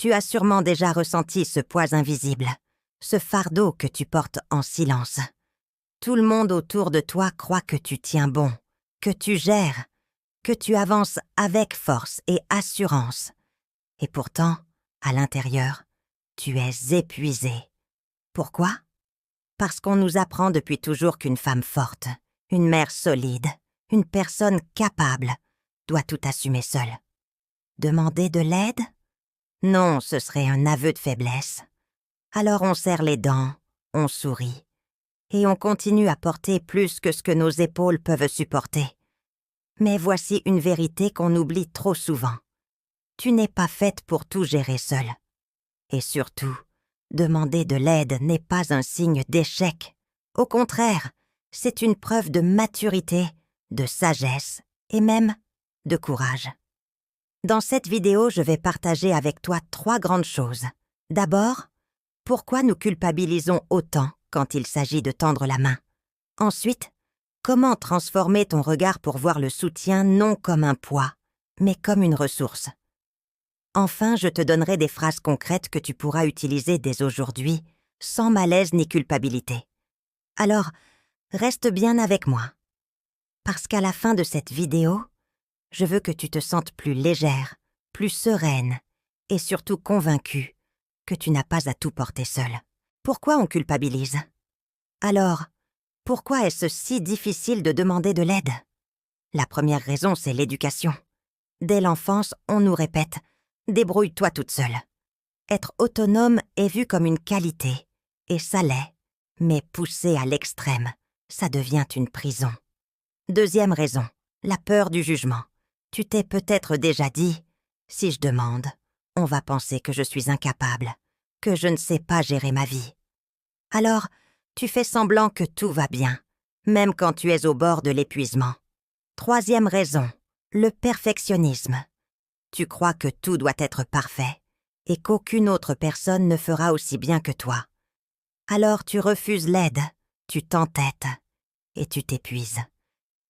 Tu as sûrement déjà ressenti ce poids invisible, ce fardeau que tu portes en silence. Tout le monde autour de toi croit que tu tiens bon, que tu gères, que tu avances avec force et assurance. Et pourtant, à l'intérieur, tu es épuisé. Pourquoi? Parce qu'on nous apprend depuis toujours qu'une femme forte, une mère solide, une personne capable, doit tout assumer seule. Demander de l'aide? Non, ce serait un aveu de faiblesse. Alors on serre les dents, on sourit, et on continue à porter plus que ce que nos épaules peuvent supporter. Mais voici une vérité qu'on oublie trop souvent. Tu n'es pas faite pour tout gérer seule. Et surtout, demander de l'aide n'est pas un signe d'échec. Au contraire, c'est une preuve de maturité, de sagesse et même de courage. Dans cette vidéo, je vais partager avec toi 3 grandes choses. D'abord, pourquoi nous culpabilisons autant quand il s'agit de tendre la main. Ensuite, comment transformer ton regard pour voir le soutien non comme un poids, mais comme une ressource. Enfin, je te donnerai des phrases concrètes que tu pourras utiliser dès aujourd'hui, sans malaise ni culpabilité. Alors, reste bien avec moi. Parce qu'à la fin de cette vidéo, je veux que tu te sentes plus légère, plus sereine et surtout convaincue que tu n'as pas à tout porter seule. Pourquoi on culpabilise? Alors, pourquoi est-ce si difficile de demander de l'aide? La première raison, c'est l'éducation. Dès l'enfance, on nous répète « débrouille-toi toute seule ». Être autonome est vu comme une qualité, et ça l'est, mais poussé à l'extrême, ça devient une prison. Deuxième raison, la peur du jugement. Tu t'es peut-être déjà dit « si je demande, on va penser que je suis incapable, que je ne sais pas gérer ma vie ». Alors, tu fais semblant que tout va bien, même quand tu es au bord de l'épuisement. Troisième raison, le perfectionnisme. Tu crois que tout doit être parfait et qu'aucune autre personne ne fera aussi bien que toi. Alors tu refuses l'aide, tu t'entêtes et tu t'épuises.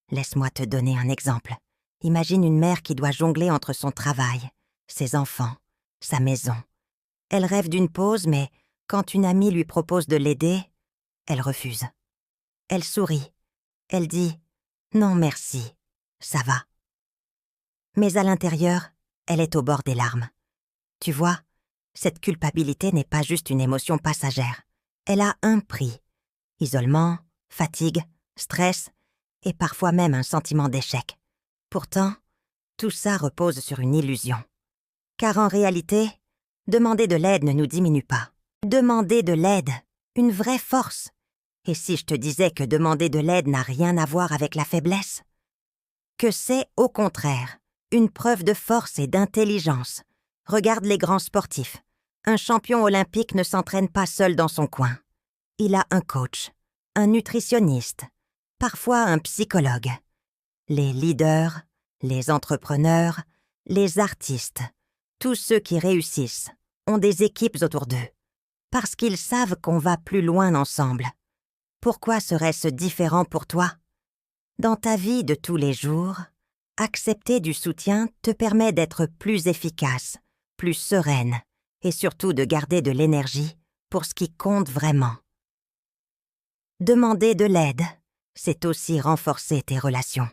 Laisse-moi te donner un exemple. Imagine une mère qui doit jongler entre son travail, ses enfants, sa maison. Elle rêve d'une pause, mais quand une amie lui propose de l'aider, elle refuse. Elle sourit. Elle dit « Non merci, ça va ». Mais à l'intérieur, elle est au bord des larmes. Tu vois, cette culpabilité n'est pas juste une émotion passagère. Elle a un prix. Isolement, fatigue, stress et parfois même un sentiment d'échec. Pourtant, tout ça repose sur une illusion. Car en réalité, demander de l'aide ne nous diminue pas. Demander de l'aide, une vraie force. Et si je te disais que demander de l'aide n'a rien à voir avec la faiblesse? Que c'est, au contraire, une preuve de force et d'intelligence. Regarde les grands sportifs. Un champion olympique ne s'entraîne pas seul dans son coin. Il a un coach, un nutritionniste, parfois un psychologue. Les leaders, les entrepreneurs, les artistes, tous ceux qui réussissent ont des équipes autour d'eux, parce qu'ils savent qu'on va plus loin ensemble. Pourquoi serait-ce différent pour toi? Dans ta vie de tous les jours, accepter du soutien te permet d'être plus efficace, plus sereine et surtout de garder de l'énergie pour ce qui compte vraiment. Demander de l'aide, c'est aussi renforcer tes relations.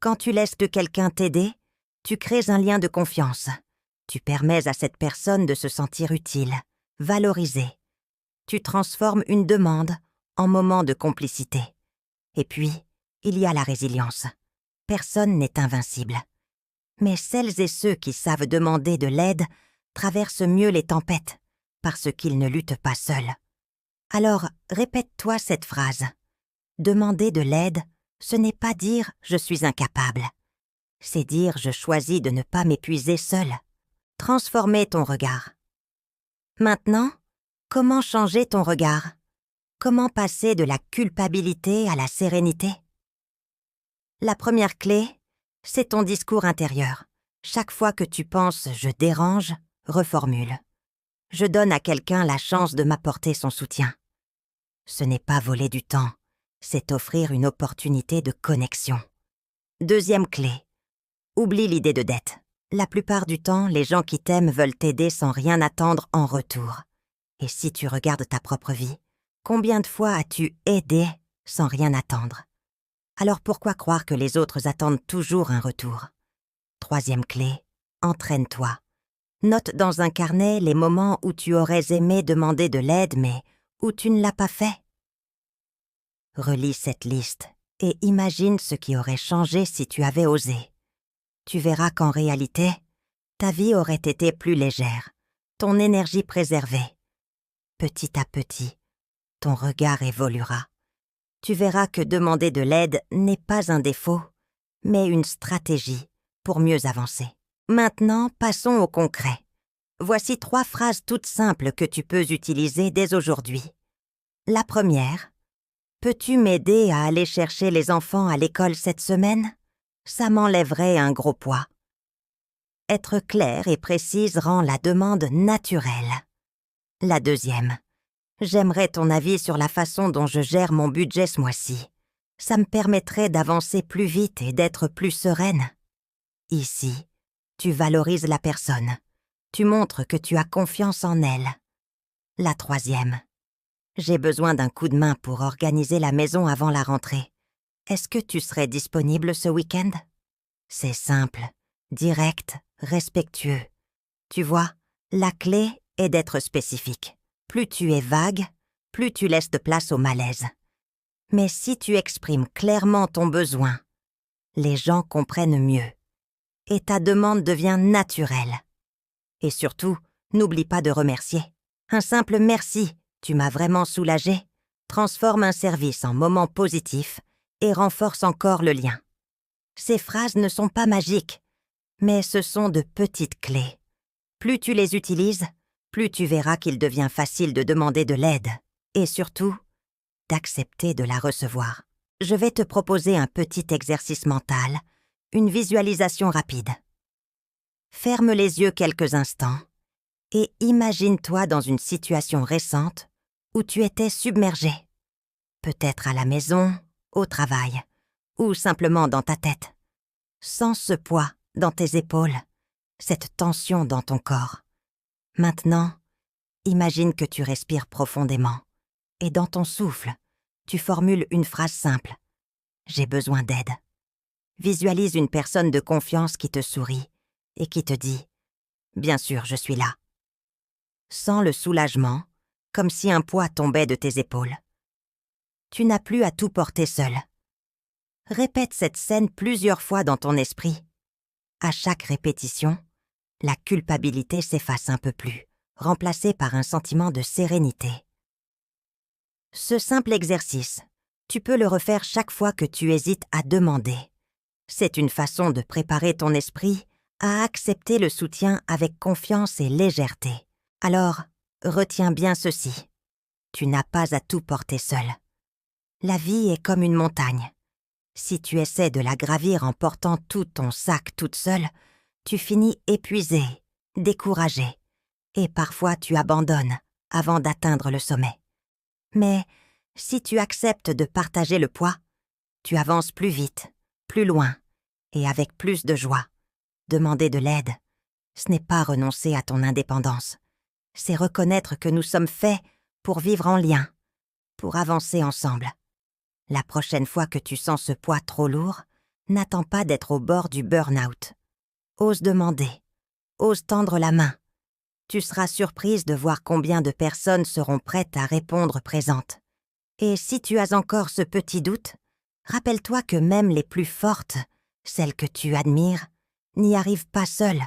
Quand tu laisses quelqu'un t'aider, tu crées un lien de confiance. Tu permets à cette personne de se sentir utile, valorisée. Tu transformes une demande en moment de complicité. Et puis, il y a la résilience. Personne n'est invincible. Mais celles et ceux qui savent demander de l'aide traversent mieux les tempêtes, parce qu'ils ne luttent pas seuls. Alors, répète-toi cette phrase. Demander de l'aide, ce n'est pas dire « je suis incapable ». C'est dire « je choisis de ne pas m'épuiser seul ». Transformer ton regard. Maintenant, comment changer ton regard? Comment passer de la culpabilité à la sérénité? La première clé, c'est ton discours intérieur. Chaque fois que tu penses « je dérange », reformule. Je donne à quelqu'un la chance de m'apporter son soutien. Ce n'est pas voler du temps, c'est offrir une opportunité de connexion. Deuxième clé, oublie l'idée de dette. La plupart du temps, les gens qui t'aiment veulent t'aider sans rien attendre en retour. Et si tu regardes ta propre vie, combien de fois as-tu aidé sans rien attendre? Alors pourquoi croire que les autres attendent toujours un retour? Troisième clé, entraîne-toi. Note dans un carnet les moments où tu aurais aimé demander de l'aide mais où tu ne l'as pas fait. Relis cette liste et imagine ce qui aurait changé si tu avais osé. Tu verras qu'en réalité, ta vie aurait été plus légère, ton énergie préservée. Petit à petit, ton regard évoluera. Tu verras que demander de l'aide n'est pas un défaut, mais une stratégie pour mieux avancer. Maintenant, passons au concret. Voici 3 phrases toutes simples que tu peux utiliser dès aujourd'hui. La première: peux-tu m'aider à aller chercher les enfants à l'école cette semaine? Ça m'enlèverait un gros poids. Être claire et précise rend la demande naturelle. La deuxième: j'aimerais ton avis sur la façon dont je gère mon budget ce mois-ci. Ça me permettrait d'avancer plus vite et d'être plus sereine. Ici, tu valorises la personne. Tu montres que tu as confiance en elle. La troisième: j'ai besoin d'un coup de main pour organiser la maison avant la rentrée. Est-ce que tu serais disponible ce week-end? C'est simple, direct, respectueux. Tu vois, la clé est d'être spécifique. Plus tu es vague, plus tu laisses de place au malaise. Mais si tu exprimes clairement ton besoin, les gens comprennent mieux. Et ta demande devient naturelle. Et surtout, n'oublie pas de remercier. Un simple merci, tu m'as vraiment soulagé, transforme un service en moment positif et renforce encore le lien. Ces phrases ne sont pas magiques, mais ce sont de petites clés. Plus tu les utilises, plus tu verras qu'il devient facile de demander de l'aide et surtout, d'accepter de la recevoir. Je vais te proposer un petit exercice mental, une visualisation rapide. Ferme les yeux quelques instants et imagine-toi dans une situation récente où tu étais submergé. Peut-être à la maison, au travail, ou simplement dans ta tête. Sens ce poids dans tes épaules, cette tension dans ton corps. Maintenant, imagine que tu respires profondément et dans ton souffle, tu formules une phrase simple. J'ai besoin d'aide. Visualise une personne de confiance qui te sourit et qui te dit « Bien sûr, je suis là ». Sens le soulagement, comme si un poids tombait de tes épaules. Tu n'as plus à tout porter seul. Répète cette scène plusieurs fois dans ton esprit. À chaque répétition, la culpabilité s'efface un peu plus, remplacée par un sentiment de sérénité. Ce simple exercice, tu peux le refaire chaque fois que tu hésites à demander. C'est une façon de préparer ton esprit à accepter le soutien avec confiance et légèreté. Alors, retiens bien ceci. Tu n'as pas à tout porter seul. La vie est comme une montagne. Si tu essaies de la gravir en portant tout ton sac toute seule, tu finis épuisé, découragé, et parfois tu abandonnes avant d'atteindre le sommet. Mais si tu acceptes de partager le poids, tu avances plus vite, plus loin, et avec plus de joie. Demander de l'aide, ce n'est pas renoncer à ton indépendance. C'est reconnaître que nous sommes faits pour vivre en lien, pour avancer ensemble. La prochaine fois que tu sens ce poids trop lourd, n'attends pas d'être au bord du burn-out. Ose demander, ose tendre la main. Tu seras surprise de voir combien de personnes seront prêtes à répondre présentes. Et si tu as encore ce petit doute, rappelle-toi que même les plus fortes, celles que tu admires, n'y arrivent pas seules.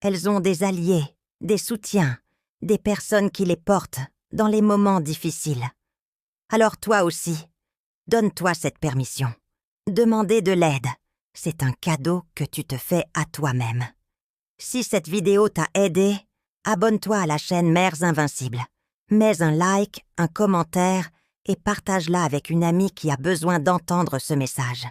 Elles ont des alliés, des soutiens, des personnes qui les portent dans les moments difficiles. Alors toi aussi, donne-toi cette permission. Demander de l'aide, c'est un cadeau que tu te fais à toi-même. Si cette vidéo t'a aidé, abonne-toi à la chaîne Mères Invincibles. Mets un like, un commentaire et partage-la avec une amie qui a besoin d'entendre ce message.